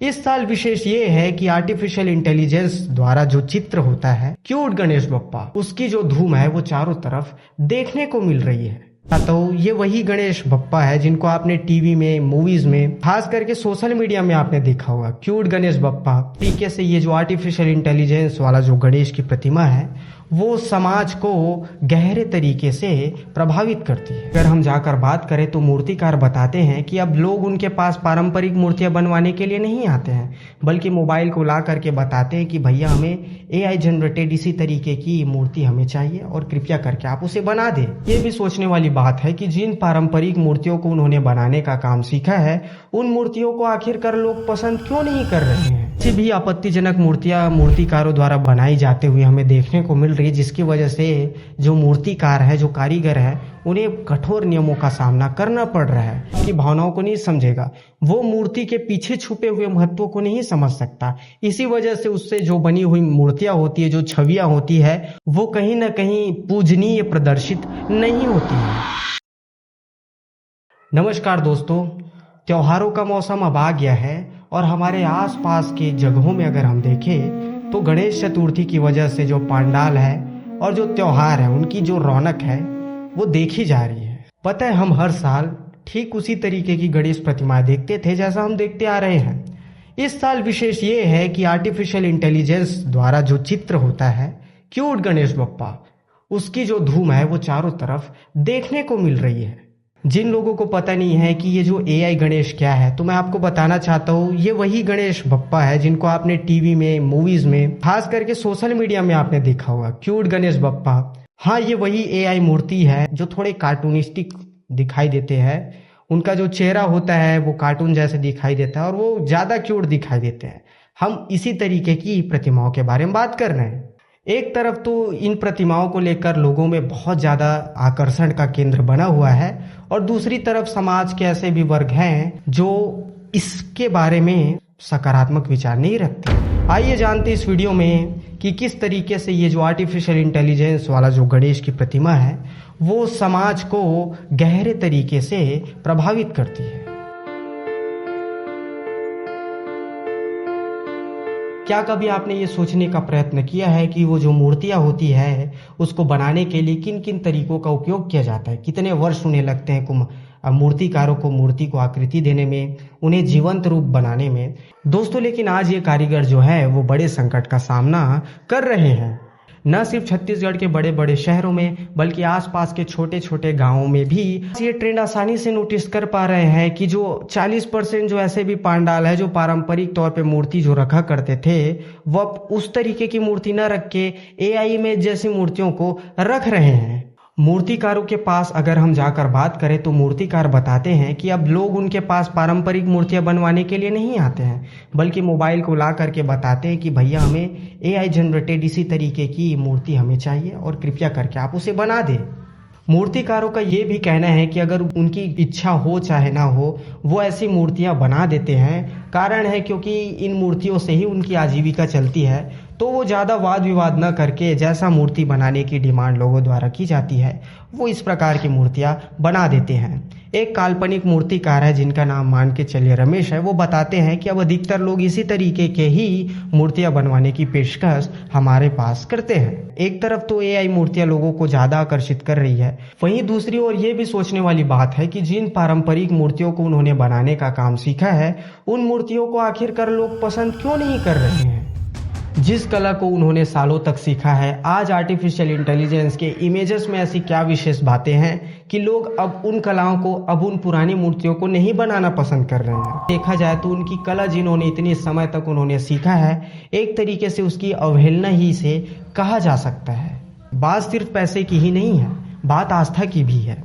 इस साल विशेष ये है कि आर्टिफिशियल इंटेलिजेंस द्वारा जो चित्र होता है क्यूट गणेश बप्पा, उसकी जो धूम है वो चारों तरफ देखने को मिल रही है। तो ये वही गणेश बप्पा है जिनको आपने टीवी में, मूवीज में, खास करके सोशल मीडिया में आपने देखा होगा। क्यूट गणेश बप्पा तरीके से ये जो आर्टिफिशियल इंटेलिजेंस वाला जो गणेश की प्रतिमा है वो समाज को गहरे तरीके से प्रभावित करती है। अगर हम जाकर बात करें तो मूर्तिकार बताते हैं कि अब लोग उनके पास पारंपरिक मूर्तियां बनवाने के लिए नहीं आते हैं, बल्कि मोबाइल को ला करके बताते हैं कि भैया हमें AI जनरेटेड इसी तरीके की मूर्ति हमें चाहिए और कृपया करके आप उसे बना दें। ये भी सोचने वाली बात है कि जिन पारंपरिक मूर्तियों को उन्होंने बनाने का काम सीखा है उन मूर्तियों को आखिरकार लोग पसंद क्यों नहीं कर रहे हैं। किसी भी आपत्तिजनक मूर्तियां मूर्तिकारों द्वारा बनाई जाते हुए हमें देखने को मिल रही है, जिसकी वजह से जो मूर्तिकार है, जो कारीगर है, उन्हें कठोर नियमों का सामना करना पड़ रहा है। कि भावनाओं को नहीं समझेगा, वो मूर्ति के पीछे छुपे हुए महत्व को नहीं समझ सकता। इसी वजह से उससे जो बनी हुई मूर्तियां होती है, जो छवियां होती है, वो कहीं ना कहीं पूजनीय प्रदर्शित नहीं होती है। नमस्कार दोस्तों, त्योहारों का मौसम अब आ गया है और हमारे आसपास के जगहों में अगर हम देखें तो गणेश चतुर्थी की वजह से जो पंडाल है और जो त्योहार है उनकी जो रौनक है वो देखी जा रही है। पता है, हम हर साल ठीक उसी तरीके की गणेश प्रतिमाएं देखते थे जैसा हम देखते आ रहे हैं। इस साल विशेष ये है कि आर्टिफिशियल इंटेलिजेंस द्वारा जो चित्र होता है क्यूट गणेश बप्पा, उसकी जो धूम है वो चारों तरफ देखने को मिल रही है। जिन लोगों को पता नहीं है कि ये जो AI गणेश क्या है, तो मैं आपको बताना चाहता हूँ, ये वही गणेश बप्पा है जिनको आपने टीवी में, मूवीज में, खास करके सोशल मीडिया में आपने देखा होगा। क्यूट गणेश बप्पा, हाँ, ये वही AI मूर्ति है जो थोड़े कार्टूनिस्टिक दिखाई देते हैं। उनका जो चेहरा होता है वो कार्टून जैसे दिखाई देता है और वो ज्यादा क्यूट दिखाई देते हैं। हम इसी तरीके की प्रतिमाओं के बारे में बात कर रहे हैं। एक तरफ तो इन प्रतिमाओं को लेकर लोगों में बहुत ज्यादा आकर्षण का केंद्र बना हुआ है और दूसरी तरफ समाज के ऐसे भी वर्ग हैं जो इसके बारे में सकारात्मक विचार नहीं रखते। आइए जानते हैं इस वीडियो में कि किस तरीके से ये जो आर्टिफिशियल इंटेलिजेंस वाला जो गणेश की प्रतिमा है वो समाज को गहरे तरीके से प्रभावित करती है। क्या कभी आपने ये सोचने का प्रयत्न किया है कि वो जो मूर्तियां होती है उसको बनाने के लिए किन किन तरीकों का उपयोग किया जाता है, कितने वर्ष उन्हें लगते हैं मूर्तिकारों को मूर्ति को आकृति देने में, उन्हें जीवंत रूप बनाने में। दोस्तों, लेकिन आज ये कारीगर जो है वो बड़े संकट का सामना कर रहे हैं। न सिर्फ छत्तीसगढ़ के बड़े बड़े शहरों में बल्कि आसपास के छोटे छोटे गांवों में भी ये ट्रेंड आसानी से नोटिस कर पा रहे हैं कि जो 40% जो ऐसे भी पंडाल है जो पारंपरिक तौर पे मूर्ति जो रखा करते थे वो अब उस तरीके की मूर्ति न रख के AI इमेज जैसी मूर्तियों को रख रहे हैं। मूर्तिकारों के पास अगर हम जाकर बात करें तो मूर्तिकार बताते हैं कि अब लोग उनके पास पारंपरिक मूर्तियां बनवाने के लिए नहीं आते हैं, बल्कि मोबाइल को ला करके बताते हैं कि भैया हमें AI जनरेटेड इसी तरीके की मूर्ति हमें चाहिए और कृपया करके आप उसे बना दें। मूर्तिकारों का ये भी कहना है कि अगर उनकी इच्छा हो चाहे ना हो वो ऐसी मूर्तियां बना देते हैं। कारण है क्योंकि इन मूर्तियों से ही उनकी आजीविका चलती है, तो वो ज़्यादा वाद विवाद न करके जैसा मूर्ति बनाने की डिमांड लोगों द्वारा की जाती है वो इस प्रकार की मूर्तियां बना देते हैं। एक काल्पनिक मूर्तिकार है जिनका नाम मान के चलिए रमेश है, वो बताते हैं कि अब अधिकतर लोग इसी तरीके के ही मूर्तियां बनवाने की पेशकश हमारे पास करते हैं। एक तरफ तो AI मूर्तियां लोगों को ज्यादा आकर्षित कर रही है, वहीं दूसरी ओर ये भी सोचने वाली बात है कि जिन पारंपरिक मूर्तियों को उन्होंने बनाने का काम सीखा है उन मूर्तियों को आखिरकार लोग पसंद क्यों नहीं कर रहे हैं। जिस कला को उन्होंने सालों तक सीखा है, आज आर्टिफिशियल इंटेलिजेंस के इमेजेस में ऐसी क्या विशेष बातें हैं कि लोग अब उन कलाओं को, अब उन पुरानी मूर्तियों को नहीं बनाना पसंद कर रहे हैं। देखा जाए तो उनकी कला जिन्होंने इतने समय तक उन्होंने सीखा है, एक तरीके से उसकी अवहेलना ही से कहा जा सकता है। बात सिर्फ पैसे की ही नहीं है, बात आस्था की भी है।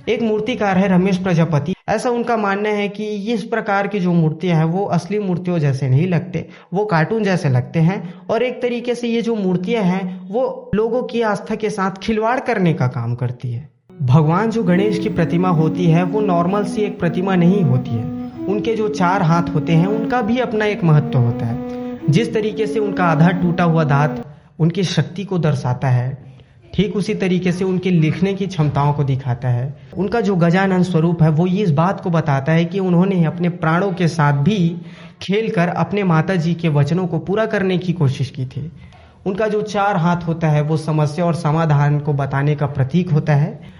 एक मूर्तिकार है रमेश प्रजापति, ऐसा उनका मानना है कि इस प्रकार की जो मूर्तियां हैं वो असली मूर्तियों जैसे नहीं लगते, वो कार्टून जैसे लगते हैं और एक तरीके से ये जो मूर्तियां हैं वो लोगों की आस्था के साथ खिलवाड़ करने का काम करती है। भगवान जो गणेश की प्रतिमा होती है वो नॉर्मल सी एक प्रतिमा नहीं होती है। उनके जो 4 हाथ होते हैं उनका भी अपना एक महत्व होता है। जिस तरीके से उनका आधा टूटा हुआ दांत उनकी शक्ति को दर्शाता है, ठीक उसी तरीके से उनके लिखने की क्षमताओं को दिखाता है। उनका जो गजानन स्वरूप है वो ये इस बात को बताता है कि उन्होंने अपने प्राणों के साथ भी खेलकर अपने माताजी के वचनों को पूरा करने की कोशिश की थी। उनका जो 4 हाथ होता है वो समस्या और समाधान को बताने का प्रतीक होता है।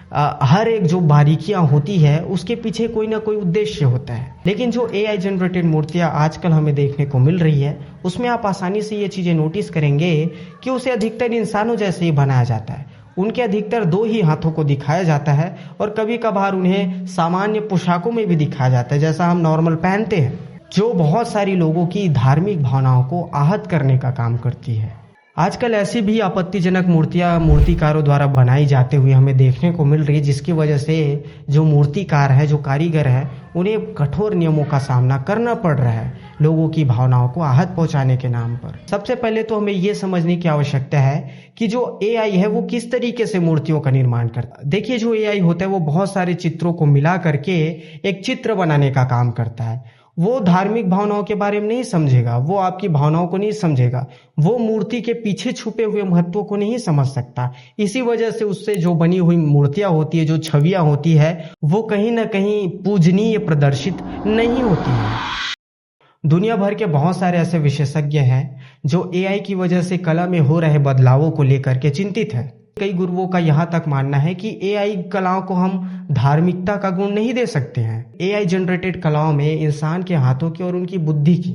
हर एक जो बारीकियां होती है उसके पीछे कोई ना कोई उद्देश्य होता है। लेकिन जो AI जनरेटेड मूर्तियां आजकल हमें देखने को मिल रही है उसमें आप आसानी से ये चीजें नोटिस करेंगे कि उसे अधिकतर इंसानों जैसे ही बनाया जाता है। उनके अधिकतर 2 ही हाथों को दिखाया जाता है और कभी कभार उन्हें सामान्य पोशाकों में भी दिखाया जाता है जैसा हम नॉर्मल पहनते हैं, जो बहुत सारी लोगों की धार्मिक भावनाओं को आहत करने का काम करती है। आजकल ऐसी भी आपत्तिजनक मूर्तियां मूर्तिकारों द्वारा बनाई जाते हुए हमें देखने को मिल रही है, जिसकी वजह से जो मूर्तिकार है, जो कारीगर है, उन्हें कठोर नियमों का सामना करना पड़ रहा है लोगों की भावनाओं को आहत पहुंचाने के नाम पर। सबसे पहले तो हमें यह समझने की आवश्यकता है कि जो AI है वो किस तरीके से मूर्तियों का निर्माण करता है। देखिए, जो AI होता है वो बहुत सारे चित्रों को मिला करके एक चित्र बनाने का काम करता है। वो धार्मिक भावनाओं के बारे में नहीं समझेगा, वो आपकी भावनाओं को नहीं समझेगा, वो मूर्ति के पीछे छुपे हुए महत्व को नहीं समझ सकता। इसी वजह से उससे जो बनी हुई मूर्तियां होती है, जो छवियां होती है, वो कहीं ना कहीं पूजनीय प्रदर्शित नहीं होती है। दुनिया भर के बहुत सारे ऐसे विशेषज्ञ हैं जो AI की वजह से कला में हो रहे बदलावों को लेकर के चिंतित है। कई गुरुओं का यहाँ तक मानना है कि AI कलाओं को हम धार्मिकता का गुण नहीं दे सकते हैं। AI जनरेटेड कलाओं में इंसान के हाथों की और उनकी बुद्धि की,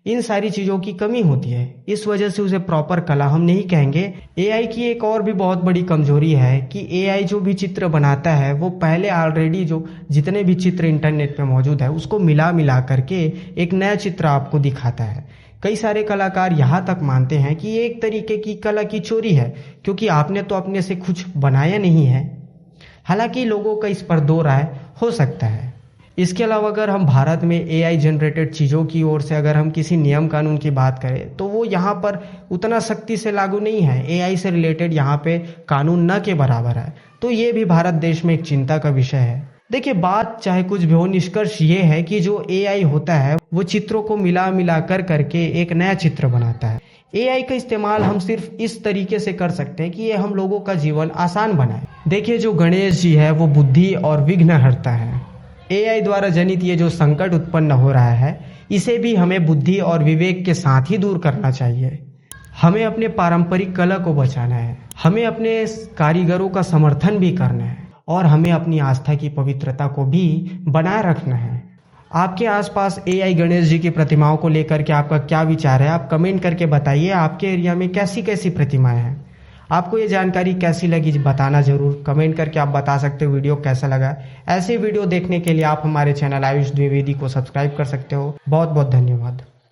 इन सारी चीजों की कमी होती है। इस वजह से उसे प्रॉपर कला हम नहीं कहेंगे। AI की एक और भी बहुत बड़ी कमजोरी है कि AI जो भी चित्र बनाता है वो पहले ऑलरेडी जो जितने भी चित्र इंटरनेट पे मौजूद है उसको मिला करके एक नया चित्र आपको दिखाता है। कई सारे कलाकार यहाँ तक मानते हैं कि ये एक तरीके की कला की चोरी है, क्योंकि आपने तो अपने से कुछ बनाया नहीं है। हालांकि लोगों का इस पर 2 राय हो सकता है। इसके अलावा अगर हम भारत में AI जनरेटेड चीज़ों की ओर से अगर हम किसी नियम कानून की बात करें तो वो यहाँ पर उतना सख्ती से लागू नहीं है। AI से रिलेटेड यहाँ पे कानून न के बराबर है, तो ये भी भारत देश में एक चिंता का विषय है। देखिए, बात चाहे कुछ भी हो, निष्कर्ष ये है कि जो AI होता है वो चित्रों को मिला करके एक नया चित्र बनाता है। AI का इस्तेमाल हम सिर्फ इस तरीके से कर सकते हैं कि ये हम लोगों का जीवन आसान बनाए। देखिए, जो गणेश जी है वो बुद्धि और विघ्न हरता है। AI द्वारा जनित ये जो संकट उत्पन्न हो रहा है, इसे भी हमें बुद्धि और विवेक के साथ ही दूर करना चाहिए। हमें अपने पारंपरिक कला को बचाना है, हमें अपने कारीगरों का समर्थन भी करना है और हमें अपनी आस्था की पवित्रता को भी बनाए रखना है। आपके आसपास AI गणेश जी की प्रतिमाओं को लेकर के आपका क्या विचार है? आप कमेंट करके बताइए आपके एरिया में कैसी कैसी प्रतिमाएं हैं। आपको ये जानकारी कैसी लगी बताना जरूर, कमेंट करके आप बता सकते हो वीडियो कैसा लगा। ऐसे वीडियो देखने के लिए आप हमारे चैनल आयुष द्विवेदी को सब्सक्राइब कर सकते हो। बहुत बहुत धन्यवाद।